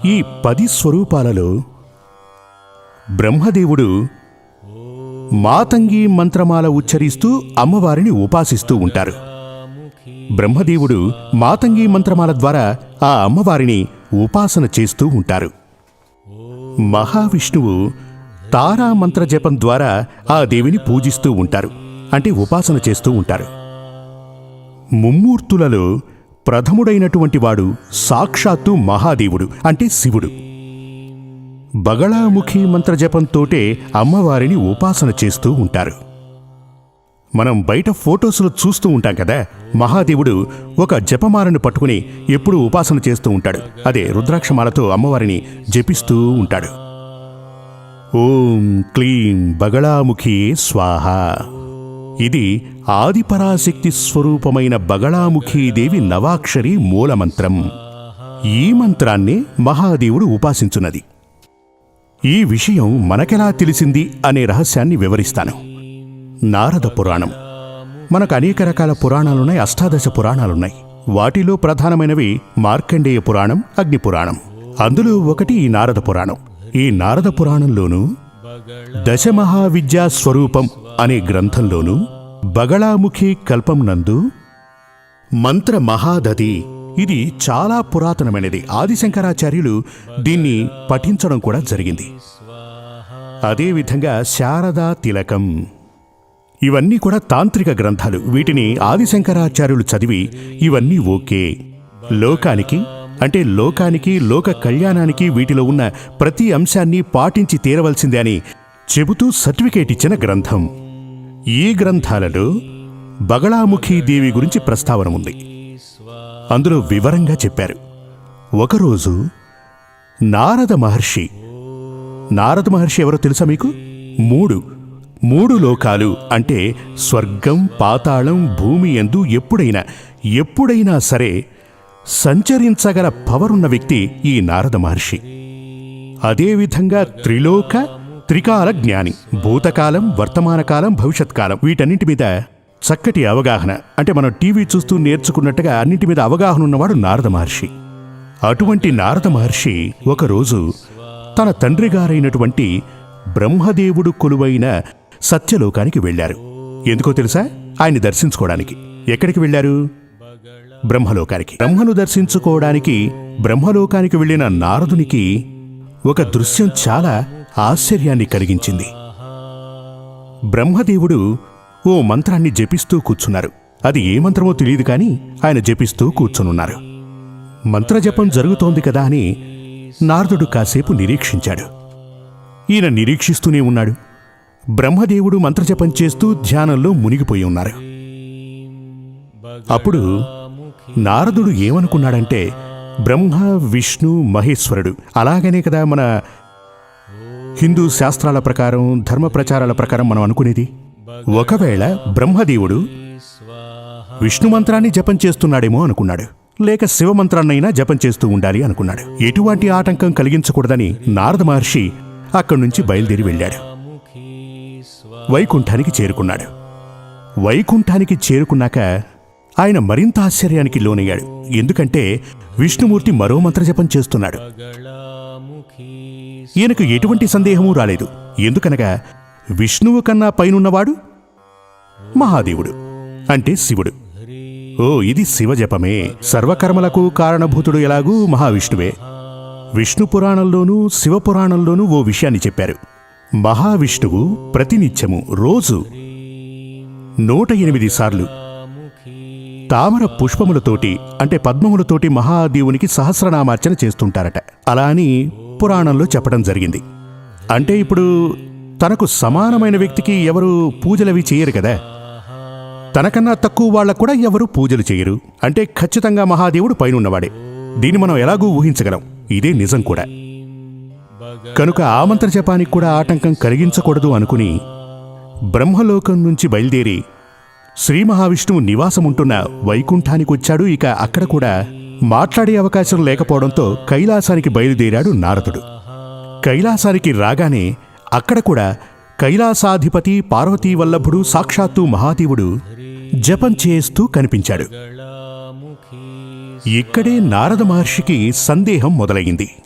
ఈ 10 స్వరూపాలలో బ్రహ్మదేవుడు మాతంగి మంత్రమాల ఉచ్చరిస్తూ అమ్మవారిని ఉపాసిస్తూ ఉంటారు. బ్రహ్మదేవుడు మాతంగి మంత్రమాల ద్వారా ఆ అమ్మవారిని ఉపాసన చేస్తూ ఉంటారు. మహావిష్ణువు తారా మంత్ర జపం ద్వారా ఆ దేవిని పూజిస్తూ ఉంటారు, అంటే ఉపాసన చేస్తూ ఉంటారు. ముమ్మూర్తులలో ప్రథముడైనటువంటి వాడు సాక్షాత్తు మహాదేవుడు, అంటే శివుడు. బగళాముఖి మంత్రజపంతోటే అమ్మవారిని ఉపాసన చేస్తూ ఉంటారు. మనం బయట ఫోటోస్లో చూస్తూ ఉంటాం కదా, మహాదేవుడు ఒక జపమాలను పట్టుకుని ఎప్పుడూ ఉపాసన చేస్తూ ఉంటాడు. అదే రుద్రాక్షమాలతో అమ్మవారిని జపిస్తూ ఉంటాడు. ఓం క్లీం బగళాముఖి స్వాహ. ఇది ఆదిపరాశక్తి స్వరూపమైన బగళాముఖీదేవి నవాక్షరి మూలమంత్రం. ఈ మంత్రాన్నే మహాదేవుడు ఉపాసించున్నది. ఈ విషయం మనకెలా తెలిసింది అనే రహస్యాన్ని వివరిస్తాను. నారద పురాణం. మనకు అనేక రకాల పురాణాలున్నాయి, అష్టాదశ పురాణాలున్నాయి. వాటిలో ప్రధానమైనవి మార్కండేయ పురాణం, అగ్ని పురాణం. అందులో ఒకటి ఈ నారద పురాణం. ఈ నారద పురాణంలోనూ దశమహావిద్యా స్వరూపం అనే గ్రంథంలోనూ బగళాముఖి కల్పం నందు మంత్ర మహాదది, ఇది చాలా పురాతనమైనది. ఆదిశంకరాచార్యులు దీన్ని పఠించడం కూడా జరిగింది. అదేవిధంగా శారదా తిలకం, ఇవన్నీ కూడా తాంత్రిక గ్రంథాలు. వీటిని ఆదిశంకరాచార్యులు చదివి ఇవన్నీ ఓకే, లోకానికి అంటే లోకానికి లోక కళ్యాణానికి వీటిలో ఉన్న ప్రతి అంశాన్ని పాటించి తీరవలసిందే అని చెబుతూ సర్టిఫికేట్ ఇచ్చిన గ్రంథం. ఈ గ్రంథాలలో బగళాముఖీదేవి గురించి ప్రస్తావన ఉంది. అందులో వివరంగా చెప్పారు. ఒకరోజు నారద మహర్షి ఎవరో తెలుసా మీకు? మూడు లోకాలు అంటే స్వర్గం, పాతాళం, భూమి యందు ఎప్పుడైనా సరే సంచరించగల పవరున్న వ్యక్తి ఈ నారద మహర్షి. అదేవిధంగా త్రికాల జ్ఞాని, భూతకాలం, వర్తమానకాలం, భవిష్యత్కాలం వీటన్నింటి మీద చక్కటి అవగాహన, అంటే మనం టీవీ చూస్తూ నేర్చుకున్నట్టుగా అన్నింటి మీద అవగాహన ఉన్నవాడు నారద మహర్షి. అటువంటి నారద మహర్షి ఒకరోజు తన తండ్రి గారైనటువంటి బ్రహ్మదేవుడు కొలువైన సత్యలోకానికి వెళ్లారు. ఎందుకో తెలుసా? ఆయన్ని దర్శించుకోవడానికి. ఎక్కడికి వెళ్లారు? బ్రహ్మలోకానికి. బ్రహ్మను దర్శించుకోవడానికి బ్రహ్మలోకానికి వెళ్లిన నారదునికి ఒక దృశ్యం చాలా ఆశ్చర్యాన్ని కలిగించింది. బ్రహ్మదేవుడు ఓ మంత్రాన్ని జపిస్తూ కూర్చున్నారు. అది ఏ మంత్రమో తెలియదు కానీ ఆయన జపిస్తూ కూర్చునున్నారు. మంత్రజపం జరుగుతోంది కదా అని నారదుడు కాసేపు నిరీక్షించాడు. ఈయన నిరీక్షిస్తూనే ఉన్నాడు. బ్రహ్మదేవుడు మంత్రజపం చేస్తూ ధ్యానంలో మునిగిపోయి ఉన్నారు. అప్పుడు నారదుడు ఏమనుకున్నాడంటే, బ్రహ్మ, విష్ణు, మహేశ్వరుడు, అలాగనే కదా మన హిందూ శాస్త్రాల ప్రకారం, ధర్మ ప్రచారాల ప్రకారం మనం అనుకునేది. ఒకవేళ బ్రహ్మదేవుడు విష్ణు మంత్రాన్ని జపం చేస్తున్నాడేమో అనుకున్నాడు, లేక శివమంత్రాన్నైనా జపం చేస్తూ ఉండాలి అనుకున్నాడు. ఎటువంటి ఆటంకం కలిగించకూడదని నారద మహర్షి అక్కడి నుంచి బయలుదేరి వెళ్ళాడు. వైకుంఠానికి చేరుకున్నాడు. వైకుంఠానికి చేరుకున్నాక ఆయన మరింత ఆశ్చర్యానికి లోనయ్యాడు. ఎందుకంటే విష్ణుమూర్తి మరో మంత్రజపం చేస్తున్నాడు. ఈయనకు ఎటువంటి సందేహమూ రాలేదు. ఎందుకనగా విష్ణువు కన్నా పైనున్నవాడు మహాదేవుడు, అంటే శివుడు. ఓ, ఇది శివజపమే. సర్వకర్మలకు కారణభూతుడు ఎలాగూ మహావిష్ణువే. విష్ణు పురాణంలోనూ శివపురాణంలోనూ ఓ విషయాన్ని చెప్పారు. మహావిష్ణువు ప్రతినిత్యము రోజు 108 సార్లు తామర పుష్పములతోటి, అంటే పద్మములతోటి మహాదేవునికి సహస్రనామార్చన చేస్తుంటారట. అలా అని పురాణంలో చెప్పడం జరిగింది. అంటే ఇప్పుడు తనకు సమానమైన వ్యక్తికి ఎవరు పూజలవి చేయరు కదా, తనకన్నా తక్కువ వాళ్ళకు కూడా ఎవరు పూజలు చేయరు. అంటే ఖచ్చితంగా మహాదేవుడు పైనున్నవాడే. దీన్ని మనం ఎలాగూ ఊహించగలం. ఇదే నిజం కూడా. కనుక ఆ మంత్రజపానికి కూడా ఆటంకం కలిగించకూడదు అనుకుని బ్రహ్మలోకం నుంచి బయలుదేరి శ్రీ మహావిష్ణువు నివాసముంటున్న వైకుంఠానికొచ్చాడు. ఇక అక్కడ కూడా మాట్లాడే అవకాశం లేకపోవడంతో కైలాసానికి బయలుదేరాడు నారదుడు. కైలాసానికి రాగానే అక్కడ కూడా కైలాసాధిపతి పార్వతీ వల్లభుడు సాక్షాత్తు మహాదేవుడు జపం చేస్తూ కనిపించాడు. ఇక్కడే నారద మహర్షికి సందేహం మొదలైంది.